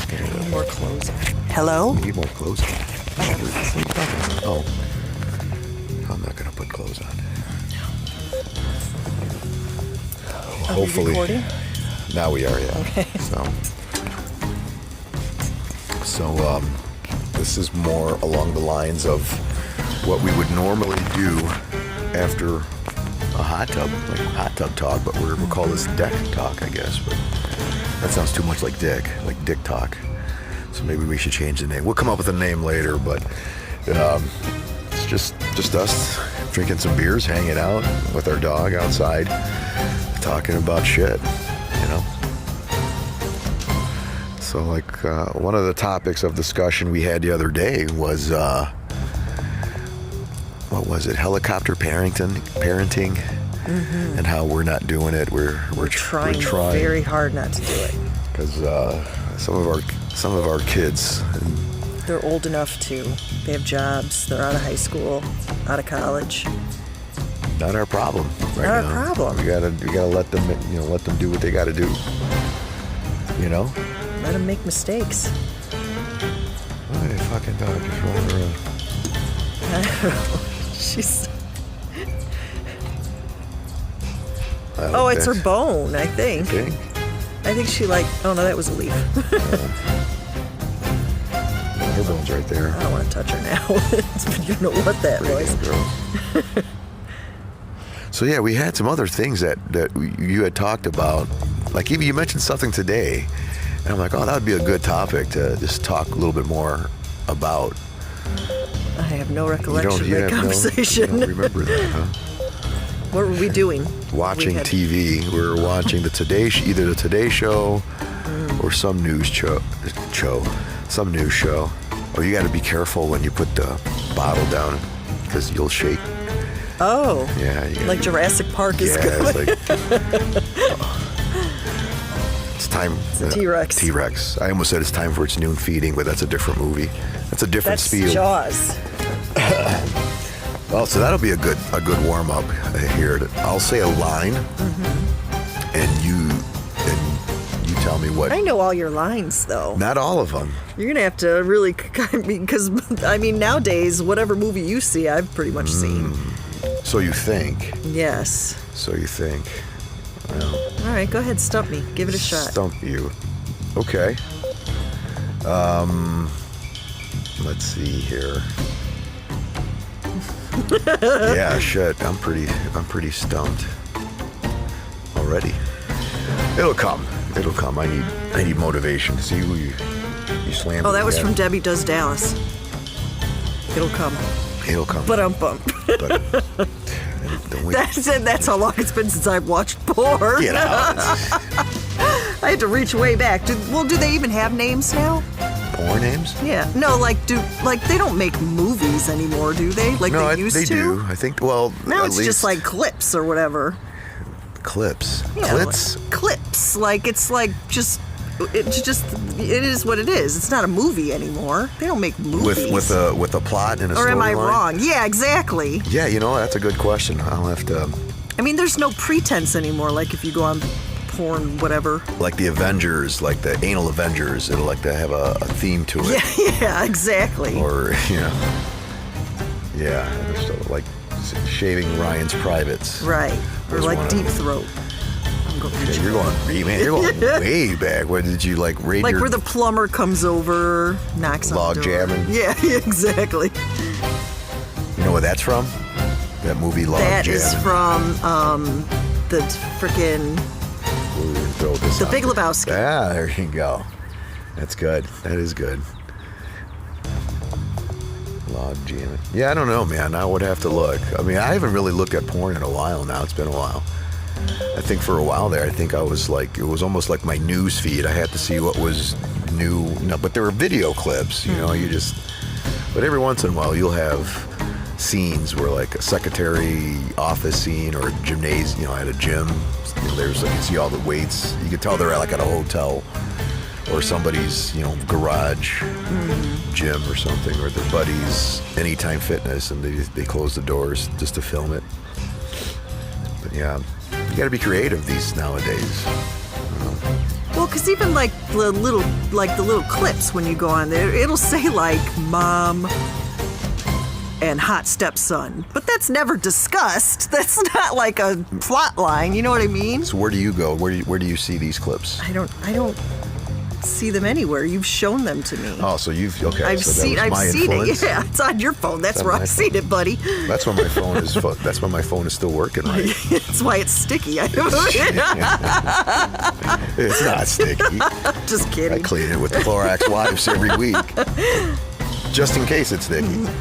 I need more clothes on. Hello? You need more clothes on. Oh. I'm not going to put clothes on. Hopefully. Are we recording? Now we are, yeah. Okay. So, this is more along the lines of what we would normally do after a hot tub, like hot tub talk, but we'll call this deck talk, I guess. But that sounds too much like dick talk. So maybe we should change the name. We'll come up with a name later, but it's just us drinking some beers, hanging out with our dog outside, talking about shit, you know? So like one of the topics of discussion we had the other day was, what was it? Helicopter parenting, and how we're not doing it. We're trying very hard not to do it because some of our kids, they're old enough to. They have jobs. They're out of high school, out of college. Not our problem right now. Not our problem. We gotta let them do what they gotta do. You know. Let them make mistakes. Why the fucking dog just rolling around? I don't know. She's. Oh, it's her bone, I think. You think? I think she oh no, that was a leaf. Her bone's right there. I don't want to touch her now. You don't know what that was. So yeah, we had some other things that you had talked about. Like even you mentioned something today, and I'm like, oh, that would be a good topic to just talk a little bit more about. I have no recollection of that conversation. You don't remember that, huh? What were we doing? Watching TV. We were watching either the Today Show or some news show. Some news show. Oh, you got to be careful when you put the bottle down because you'll shake. Oh. Yeah. Like Jurassic Park is good. It's it's time. It's a T-Rex. T-Rex. I almost said it's time for its noon feeding, but that's a different movie. That's a different spiel. Jaws. Well, so that'll be a good warm up here. I'll say a line, and you tell me what. I know all your lines, though. Not all of them. You're gonna have to really, because nowadays, whatever movie you see, I've pretty much seen. So you think? Yes. So you think? Well, all right, go ahead, stump me. Give it a shot. Stump you. Okay. Let's see here. Yeah, shit. I'm pretty stumped already. It'll come. I need motivation. See who you slammed. Oh, that was from Debbie Does Dallas. It'll come. But that's how long it's been since I've watched porn. Get out. I had to reach way back. Do they even have names now? Porn names? Yeah. No, they don't make movies anymore, do they? Like no, they used to? They do. I think, well, now it's just like clips or whatever. Clips? Yeah, Clips? Clips. It is what it is. It's not a movie anymore. They don't make movies. With a plot and a storyline? Or am I wrong? Yeah, exactly. Yeah, that's a good question. I'll have to... there's no pretense anymore, like if you go on porn, whatever. Like the Avengers, like the anal Avengers, it'll like to have a theme to it. Yeah, exactly. Or, they're still like shaving Ryan's privates. Right. Or like Deep Throat. You're going way back. What did you raid like where the plumber comes over, knocks on the door. Log jamming? Yeah, exactly. You know where that's from? That movie Log Jamming. That is from the frickin' The Big Lebowski. Ah, there you go. That's good. That is good. Log jamming. Yeah, I don't know, man. I would have to look. I haven't really looked at porn in a while now. It's been a while. I think for a while there, it was almost like my news feed. I had to see what was new. No, but there were video clips, but every once in a while you'll have scenes where like a secretary office scene or a gymnasium, at a gym. There's you can see all the weights. You can tell they're at a hotel or somebody's, garage gym or something, or their buddies, Anytime Fitness, and they close the doors just to film it. But yeah. You got to be creative these nowadays. because even like the little clips when you go on there, it'll say like mom and hot stepson, but that's never discussed. That's not like a plot line. You know what I mean? So where do you go? Where do you see these clips? I don't see them anywhere. You've shown them to me. Oh, so you've okay. I've so seen influence? it. Yeah, it's on your phone. That's where I've seen it, buddy. That's when my phone is. That's when my phone is still working right. That's why it's sticky. It's not sticky. Just kidding. I clean it with the Clorox wipes every week, just in case it's sticky. No,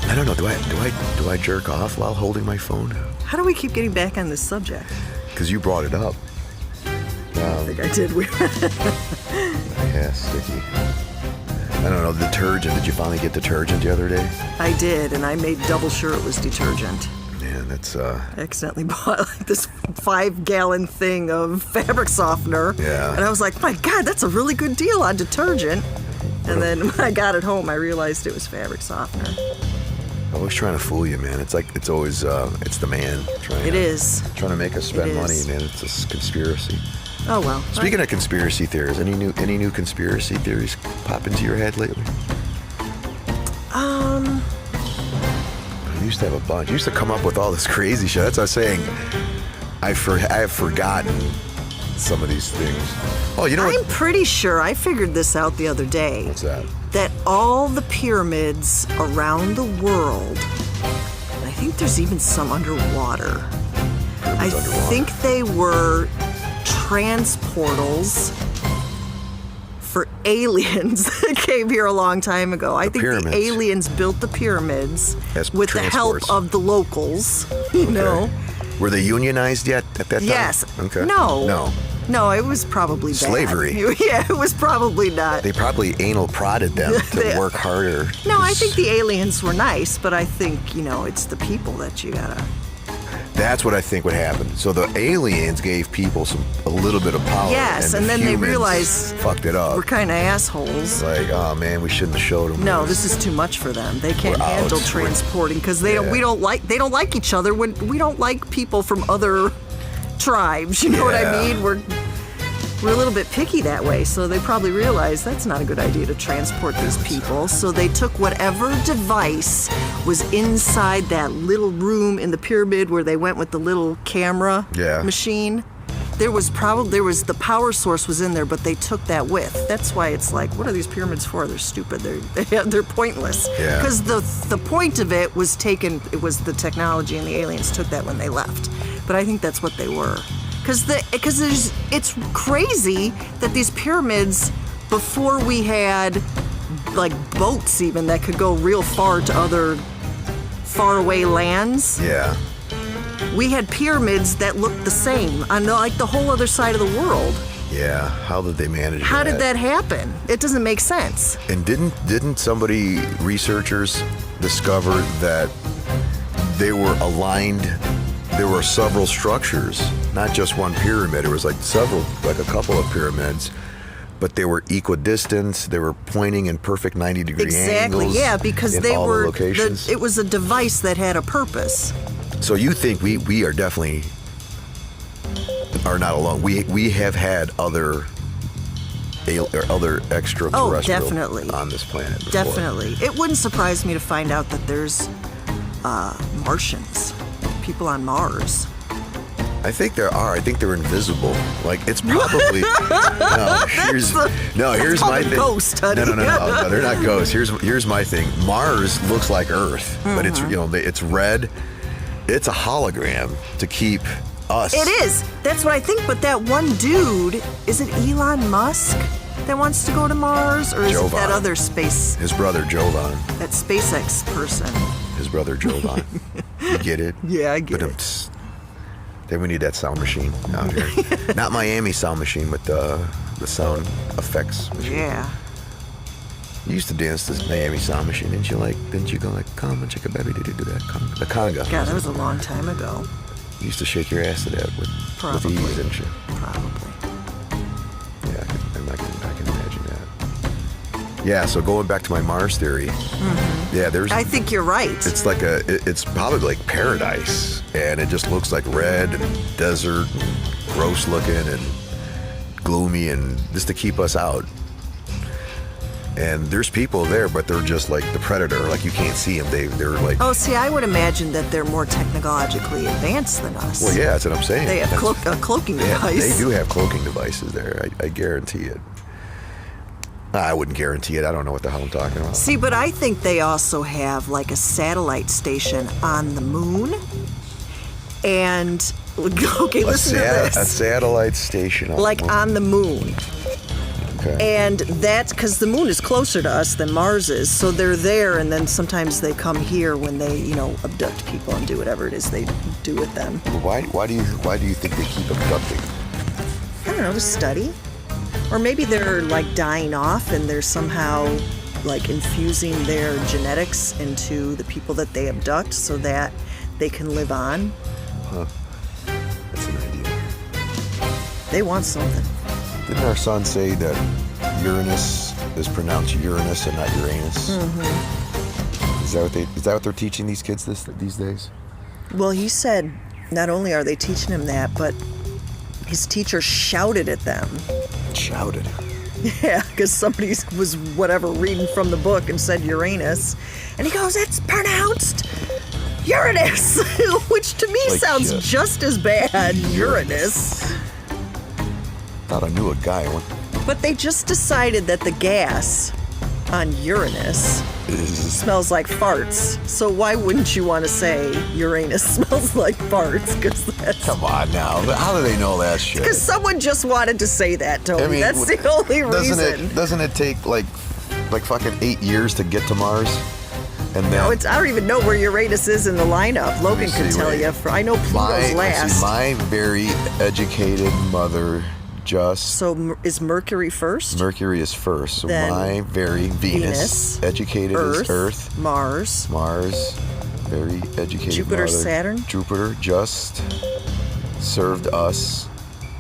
I don't know. Do I jerk off while holding my phone? How do we keep getting back on this subject? Because you brought it up. I think I did. Yeah, sticky. I don't know, detergent. Did you finally get detergent the other day? I did, and I made double sure it was detergent. Man, that's I accidentally bought like this 5-gallon thing of fabric softener. Yeah. And I was like, my God, that's a really good deal on detergent. And then when I got it home, I realized it was fabric softener. always trying to fool you, man. It's always it's the man trying. It is. Trying to make us spend money, man. It's a conspiracy. Oh well. Speaking of conspiracy theories, any new conspiracy theories pop into your head lately? I used to have a bunch. I used to come up with all this crazy shit. That's what I was saying. I have forgotten some of these things. Oh, you know what? I'm pretty sure I figured this out the other day. What's that? That all the pyramids around the world, and I think there's even some underwater. Pyramids underwater. think they were transportals for aliens that came here a long time ago. I think pyramids. the aliens built the pyramids As with transports. the help of the locals, you know. Were they unionized yet at that time? Yes. Okay. No, it was probably bad. Slavery. Yeah, it was probably not. They probably anal prodded them to work harder. No, I think the aliens were nice, but I think, it's the people that you gotta... That's what I think would happen. So the aliens gave people a little bit of power. Yes, and the then they humans realized fucked it up. We're kind of assholes. Like, oh man, we shouldn't have showed them. No, this is too much for them. They can't We're handle out. transporting because they don't like each other. We don't like people from other tribes. You know what I Yeah. mean? We're a little bit picky that way, so they probably realized that's not a good idea to transport these people. So they took whatever device was inside that little room in the pyramid where they went with the little camera machine. There was the power source was in there, but they took that with. That's why it's like, what are these pyramids for? They're stupid. They're pointless. Yeah. Because the point of it was taken. It was the technology, and the aliens took that when they left. But I think that's what they were. Because it's crazy that these pyramids, before we had like boats even that could go real far to other faraway lands. Yeah. We had pyramids that looked the same on the whole other side of the world. Yeah. How did they manage that? How did that happen? It doesn't make sense. And didn't researchers discover that they were aligned? There were several structures, not just one pyramid. It was like a couple of pyramids, but they were equidistant. They were pointing in perfect 90-degree Exactly, angles. yeah, because in they all were. the locations. It was a device that had a purpose. So you think we are definitely are not alone? We have had other extraterrestrial definitely. on this planet before. Definitely, it wouldn't surprise me to find out that there's Martians. People on Mars. I think there are. I think they're invisible. Like it's probably here's my thing. Ghost, honey. No, they're not ghosts. Here's my thing. Mars looks like Earth, but it's it's red. It's a hologram to keep us. It is. That's what I think. But that one dude, is it Elon Musk that wants to go to Mars, or is it that other space? His brother Jovan. That SpaceX person. His brother Jovan. You get it? Yeah, I get it. Then we need that sound machine out here. Not Miami sound machine, but the sound effects machine. Yeah. You used to dance this Miami sound machine, didn't you? Didn't you go like, come and shake a baby, did you do that? The conga. God, that was a long time ago. You used to shake your ass to that with ease, didn't you? Probably. Yeah, I can imagine that. Yeah, so going back to my Mars theory, Mm-hmm. yeah, I think you're right. It's like it's probably like paradise and it just looks like red and desert and gross looking and gloomy, and just to keep us out. And there's people there, but they're just like the predator. Like, you can't see them. They're like... Oh, see, I would imagine that they're more technologically advanced than us. Well, yeah, that's what I'm saying. They have a cloaking device. They do have cloaking devices there. I guarantee it. I wouldn't guarantee it. I don't know what the hell I'm talking about. See, but I think they also have like a satellite station on the moon. And, okay, listen to this. A satellite station on like the moon. on the moon. Okay. And that's because the moon is closer to us than Mars is, so they're there, and then sometimes they come here when they, abduct people and do whatever it is they do with them. Why do you think they keep abducting? I don't know, to study. Or maybe they're like dying off and they're somehow like infusing their genetics into the people that they abduct so that they can live on. Huh. That's an idea. They want something. Didn't our son say that Uranus is pronounced Uranus and not Uranus? Mm-hmm. Is that what they're teaching these kids these days? Well, he said not only are they teaching him that, but his teacher shouted at them. Shouted? Yeah, because somebody was reading from the book and said Uranus, and he goes, "It's pronounced Uranus," which to me like sounds shit. just as bad. Uranus. Thought I knew a guy. But they just decided that the gas on Uranus smells like farts. So why wouldn't you want to say Uranus smells like farts? Because that's... Come on now. How do they know that shit? Because someone just wanted to say that, Tony. I mean, that's the only reason. Doesn't it take like fucking 8 years to get to Mars? And then No, I don't even know where Uranus is in the lineup. Logan can tell you. I know Pluto's last. My very educated mother just... So is Mercury first? Mercury is first. So Then my very Venus, educated is Earth. Mars, very educated Jupiter, mother. Saturn. Jupiter just served us.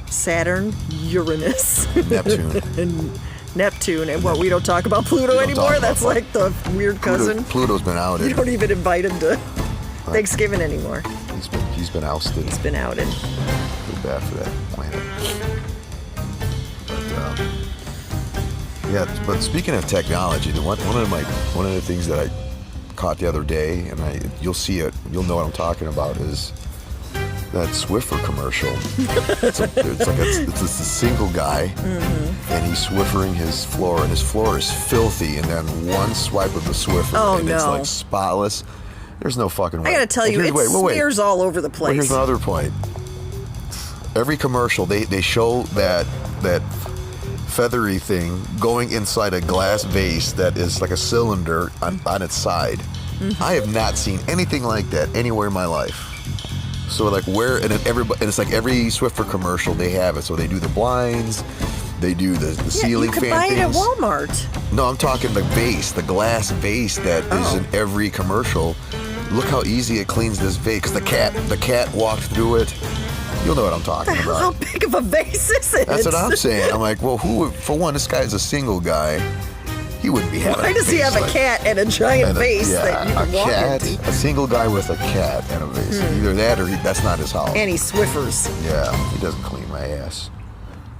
Saturn, Uranus. Neptune. And Neptune. And what, we don't talk about Pluto anymore? That's like the weird cousin. Pluto's been outed. You don't even invite him to Thanksgiving anymore. He's been ousted. He's been outed. Feel bad for that planet. But speaking of technology, one of the things that I caught the other day, and you'll see it, you'll know what I'm talking about, is that Swiffer commercial. It's a single guy, and he's Swiffering his floor, and his floor is filthy, and then one swipe of the Swiffer, and it's like spotless. There's no fucking way. I gotta tell you, it smears all over the place. Well, here's another point. Every commercial, they show that feathery thing going inside a glass vase that is like a cylinder on its side. Mm-hmm. I have not seen anything like that anywhere in my life. So like and it's like every Swiffer commercial they have it. So they do the blinds, they do the ceiling fan things. You can buy it at Walmart. No, I'm talking the vase, the glass vase that is in every commercial. Look how easy it cleans this vase. 'Cause the cat walked through it. You'll know what I'm talking about. How big of a vase is it? That's what I'm saying. I'm like, well, for one, this guy's a single guy. He wouldn't be having. Why does he have a cat and a giant vase that you can walk into? A single guy with a cat and a vase. Either that or that's not his house. And he Swiffers. Yeah, he doesn't clean my ass.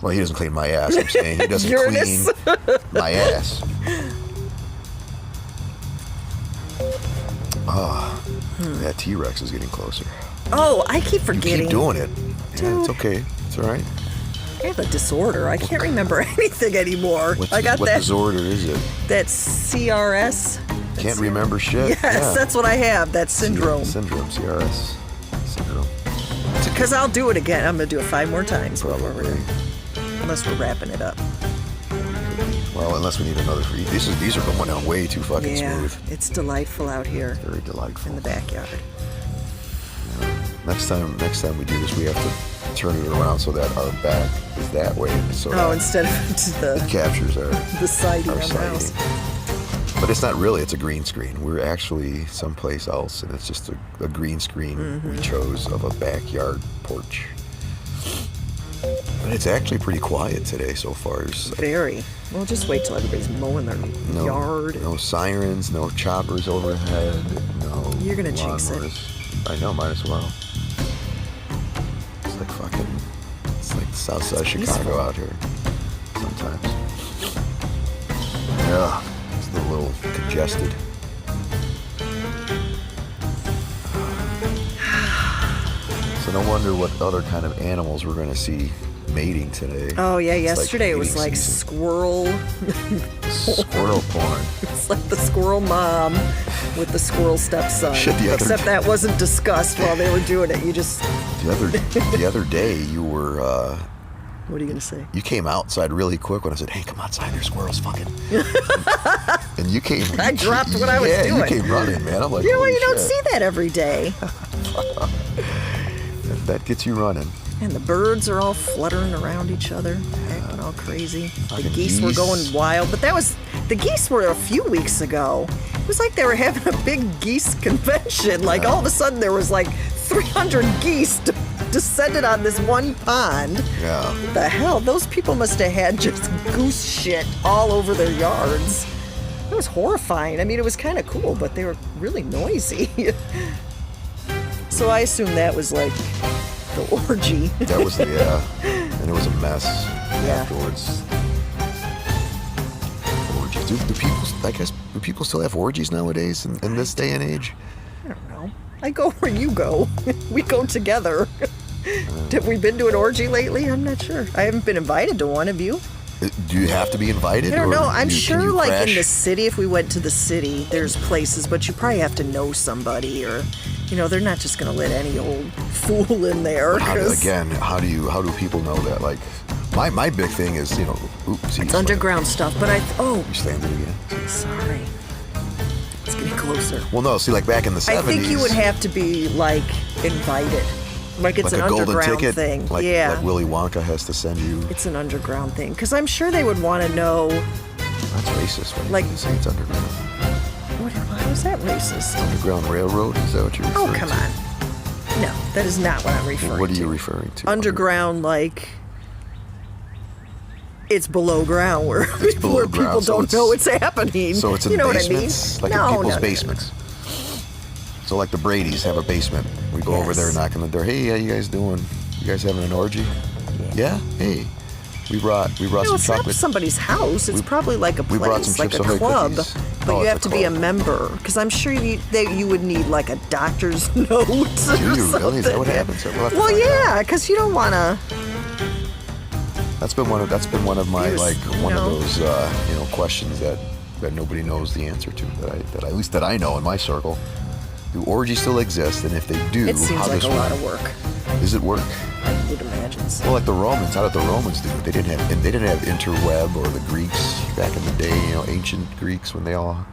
Well, he doesn't clean my ass. I'm saying he doesn't Uranus. clean my ass. That T-Rex is getting closer. Oh, I keep forgetting. You keep doing it. Dude. Yeah, it's okay. It's all right. I have a disorder. I can't remember anything anymore. What that. disorder is it? That CRS. Can't remember shit? Yes, that's what I have. That syndrome. CRS syndrome. Because I'll do it again. I'm going to do it 5 more times before we're done. Unless we're wrapping it up. Well, unless we need another free. These are going down way too fucking smooth. It's delightful out here. Very delightful. In the backyard. Next time we do this, we have to turn it around so that our back is that way. So instead of it captures the siding on the house. But it's not really. It's a green screen. We're actually someplace else, and it's just a green screen we chose of a backyard porch. But it's actually pretty quiet today so far. Very. Well, just wait till everybody's mowing their yard. No sirens, no choppers overhead, no. You're gonna jinx it. I know, might as well. It's like fucking, it's like the south side of Chicago peaceful out here sometimes. Yeah, it's a little congested. So no wonder what other kind of animals we're going to see mating today. Oh yeah, It's yesterday it was mating like season. squirrel. Squirrel porn. It's like the squirrel mom with the squirrel stepson. Shit, the other Except day- that wasn't discussed while they were doing it. You just, The other day you were what are you gonna say? you came outside really quick when I said, "Hey, come outside, there's squirrels fucking." And you came. I dropped what I was Yeah, doing. you came running, man. I'm like, You know what? holy You don't shit. see that every day. That gets you running. And the birds are all fluttering around each other, acting all crazy. The Fucking geese were geese. going wild, but the geese were a few weeks ago. It was like they were having a big geese convention. Like all of a sudden there was like 300 geese descended on this one pond. Yeah. What the hell? Those people must have had just goose shit all over their yards. It was horrifying. I mean, it was kind of cool, but they were really noisy. So I assume that was like the orgy. That was and it was a mess afterwards. Orgies. Do people still have orgies nowadays in this day and age? I don't know. I go where you go. We go together. Have we been to an orgy lately? I'm not sure. I haven't been invited to one. Have you? Do you have to be invited? I don't know. or I'm can sure, you like crash? in the city, if we went to the city, there's places, but you probably have to know somebody, or, they're not just going to let any old fool in there. How do 'cause how do people know that? Like, my big thing is, oops, it's underground stuff. But You slammed it again. sorry. It's getting closer. Well, no, see, like back in the 70s. I think you would have to be, like, invited. Like it's like an a golden underground ticket, thing. like Willy Wonka has to send you. It's an underground thing. Because I'm sure they would want to know, That's racist. When Like- you say it's underground. how is that racist? Underground Railroad? Is that what you're referring Oh, to? come on. No, that is not what I'm referring to. What are you referring to? Underground, like it's below ground where, below where people ground, so don't know it's happening. So it's in you know what I mean? basements? Like no, in people's no, basements. So like the Brady's have a basement. We go over there, Yes. knock on the door. Hey, how you guys doing? You guys having an orgy? Yeah. Hey, we brought No, some it's not chocolate. somebody's house. It's probably like a we brought place, some like a chips ahoy club. cookies. But Oh, you it's have a to be a club. member, because I'm sure you would need like a doctor's note. Do you really? Is that what happens? We'll have to Well, find out. yeah, because you don't want to. That's been one of my He was, like you one of know. those questions that nobody knows the answer to, that at least I know in my circle. Do orgies still exist? And if they do, It seems how like does a lot work? of work. Does it work? I would imagine so. Well, like the Romans, how did the Romans do it? They didn't have interweb, or the Greeks back in the day, ancient Greeks, when they all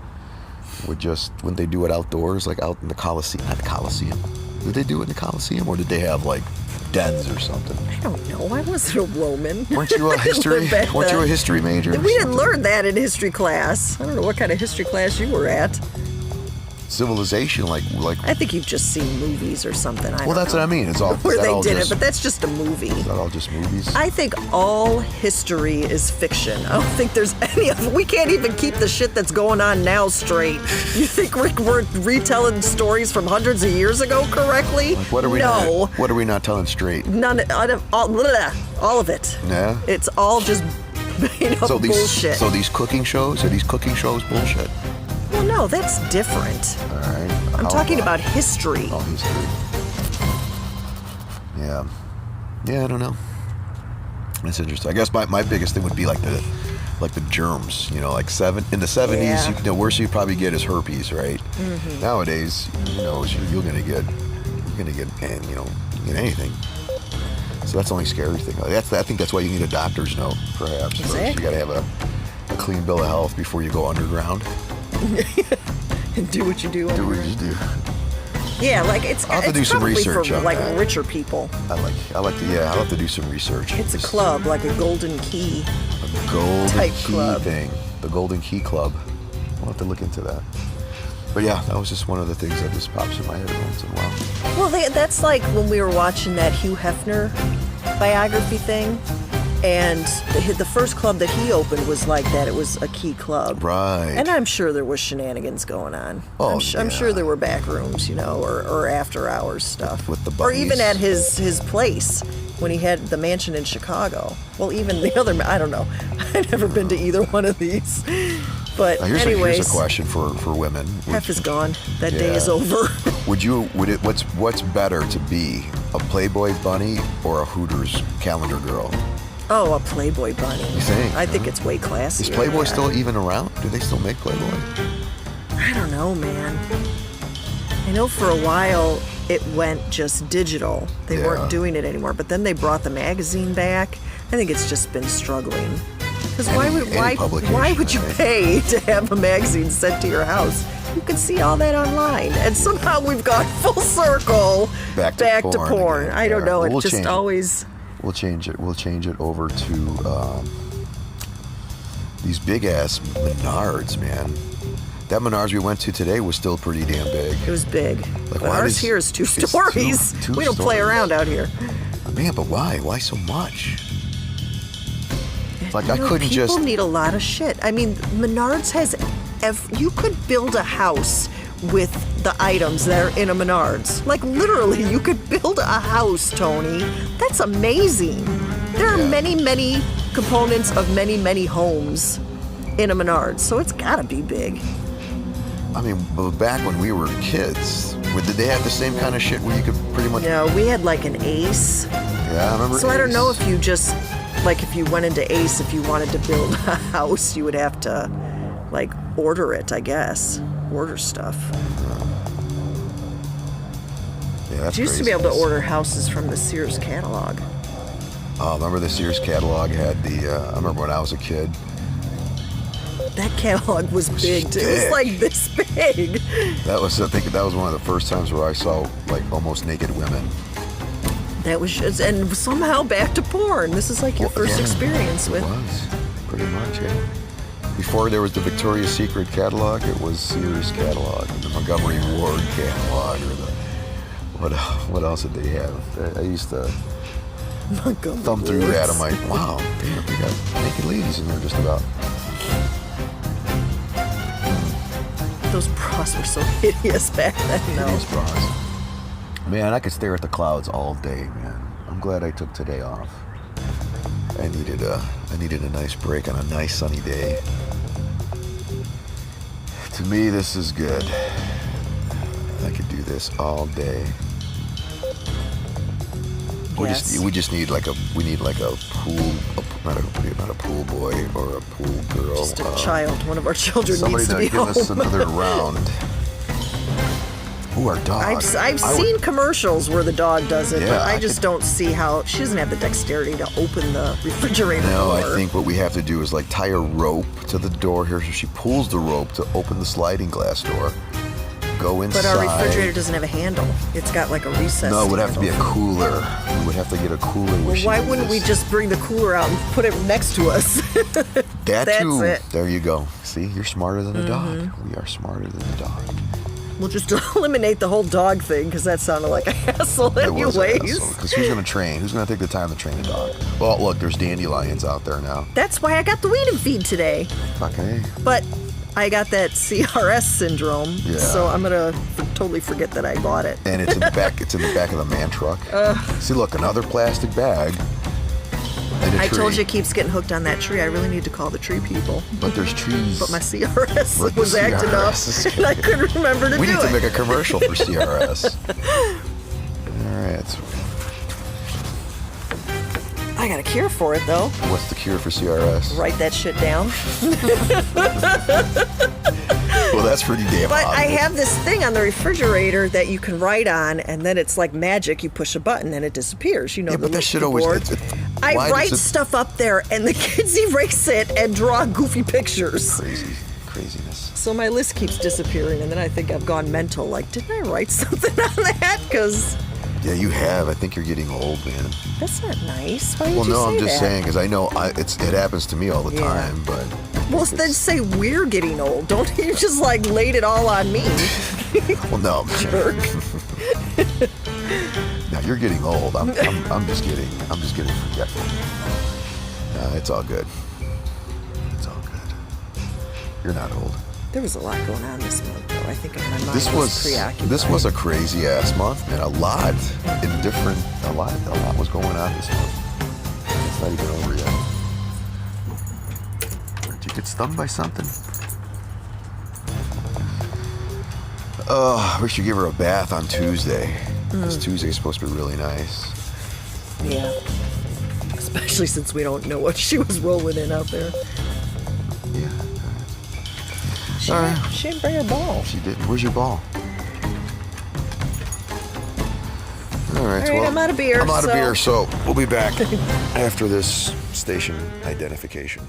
wouldn't they do it outdoors, like out in the Colosseum? Not the Colosseum. Did they do it in the Colosseum, or did they have like dens or something? I don't know. I wasn't a Roman. Weren't you a history? Back Weren't you a then. history major? or We didn't something? learn that in history class. I don't know what kind of history class you were at. Civilization, like. I think you've just seen movies or something. Well, that's what I mean. It's all Where is that they all did just, it, but that's just a movie. is that all just movies? I think all history is fiction. I don't think there's any of it. We can't even keep the shit that's going on now straight. You think we're retelling stories from hundreds of years ago correctly? Like, what are we? No. What are we not telling straight? None of all of it. Yeah. It's all just made up bullshit. So these cooking shows, are these cooking shows bullshit? Well, no, that's different. All right. I'm How talking about history. Oh, history. Yeah. Yeah, I don't know. That's interesting. I guess my biggest thing would be like the germs. In the 70s, Yeah. the worst you probably get is herpes, right? Mm-hmm. Nowadays, you're gonna get anything. So that's the only scary thing. I think that's why you need a doctor's note, perhaps. First. Exactly. You gotta have a clean bill of health before you go underground. And do what you do. Do what you do. Yeah, like it's I'll have to do some probably research for on like that. richer people. I'll have to do some research. It's a club, like a golden key. A golden type key club. thing. The Golden Key Club. We'll have to look into that. But yeah, that was just one of the things that just pops in my head once in a while. Well, that's like when we were watching that Hugh Hefner biography thing. And the first club that he opened was like that. It was a key club. Right. And I'm sure there was shenanigans going on. Oh, I'm sure there were back rooms, or after hours stuff. With the or even bunnies. at his place when he had the mansion in Chicago. Well, even the other, I don't know. I've never been to either one of these. But Now, anyways, here's a question for women. F is gone. That day is over. What's better to be, a Playboy bunny or a Hooters calendar girl? Oh, a Playboy bunny. You think? I think it's way classier. Is Playboy yeah. still even around? Do they still make Playboy? I don't know, man. I know for a while it went just digital. They weren't doing it anymore. But then they brought the magazine back. I think it's just been struggling. Because why would you pay to have a magazine sent to your house? You can see all that online. And somehow we've gone full circle back to porn. I don't know. We'll It just always... We'll change it. We'll change it over to these big ass Menards, man. That Menards we went to today was still pretty damn big. It was big. Like, but ours here is two stories. Two we don't play stories. around out here. Man, but why? Why so much? Like, I You know, couldn't people just... need a lot of shit. I mean, Menards has... You could build a house with the items that are in a Menards. Like, literally, you could build a house, Tony. That's amazing. There are many, many components of many, many homes in a Menards, so it's gotta be big. I mean, but back when we were kids, did they have the same kind of shit where you could pretty much... No, we had like an Ace. Yeah, I remember So I don't Ace. know if you just... Like, if you went into Ace, if you wanted to build a house, you would have to, like, order it, I guess. Order stuff. Yeah, that's You used to be able to craziness. order houses from the Sears catalog. Oh, remember the Sears catalog had the... I remember when I was a kid. That catalog was big, too. It was thick. like this big. I think that was one of the first times where I saw, like, almost naked women. That was just, and somehow back to porn. This is like your first experience with... It was, pretty much, yeah. Before there was the Victoria's Secret catalog, it was Sears catalog, and the Montgomery Ward catalog, or the... What else did they have? I used to Montgomery thumb through Wards. that. I'm like, wow, damn, we got naked ladies in there just about. Those bras were so hideous back then, though. Hideous bras. Man, I could stare at the clouds all day, man. I'm glad I took today off. I needed a nice break on a nice sunny day. To me, this is good. I could do this all day. Yes. We just need like a pool, not a pool boy or a pool girl. Just a child. One of our children Somebody needs to to be give home. us another round. Ooh, our dog. I've seen commercials where the dog does it, Yeah, but I I just don't see how... She doesn't have the dexterity to open the refrigerator No, door. I think what we have to do is like tie a rope to the door here, so she pulls the rope to open the sliding glass door. Go inside. But our refrigerator doesn't have a handle. It's got like a recess. No, it would have to be a handle. cooler. We would have to get a cooler. Well, why wouldn't we just bring the cooler out and put it next to us? That That's too. it. There you go. See, you're smarter than a dog. We are smarter than a dog. We'll just eliminate the whole dog thing because that sounded like a hassle anyways. Because who's going to train? Who's going to take the time to train a dog? Well, look, there's dandelions out there now. That's why I got the weed and feed today. Okay. But I got that CRS syndrome, Yeah. so I'm gonna totally forget that I bought it. And it's in the back. It's in the back of the man truck. See, look, another plastic bag. And a I tree. told you it keeps getting hooked on that tree. I really need to call the tree people. But there's trees. But my CRS But the was acting up, CRS is and I couldn't remember to We do need to it. make a commercial for CRS. All right. I got a cure for it, though. What's the cure for CRS? Write that shit down. Well, that's pretty damn But I obvious. have this thing on the refrigerator that you can write on, and then it's like magic. You push a button, and it disappears. You know, Yeah, the but that shit the always... board. I why write does it- stuff up there, and the kids erase it and draw goofy pictures. Craziness. So my list keeps disappearing, and then I think I've gone mental. Like, didn't I write something on that? Because Yeah, you have. I think you're getting old, man. that's not nice. Why would Well, you no, say I'm just that? saying because I know it happens to me all the Yeah. time. But Well, then say we're getting old. Don't you just like laid it all on me? well, no, Jerk. now you're getting old. I'm just getting forgetful. It's all good. It's all good. You're not old. There was a lot going on this month, though. I think my mind This was preoccupied. this was a crazy ass month, man. A lot was going on this month. It's not even over yet. Did you get stung by something? Oh, we should give her a bath on Tuesday. Because Tuesday's supposed to be really nice. Yeah. Especially since we don't know what she was rolling in out there. Yeah. She didn't bring her ball. She did. Where's your ball? All right, All right, I'm out of beer. I'm out of beer, so we'll be back after this station identification.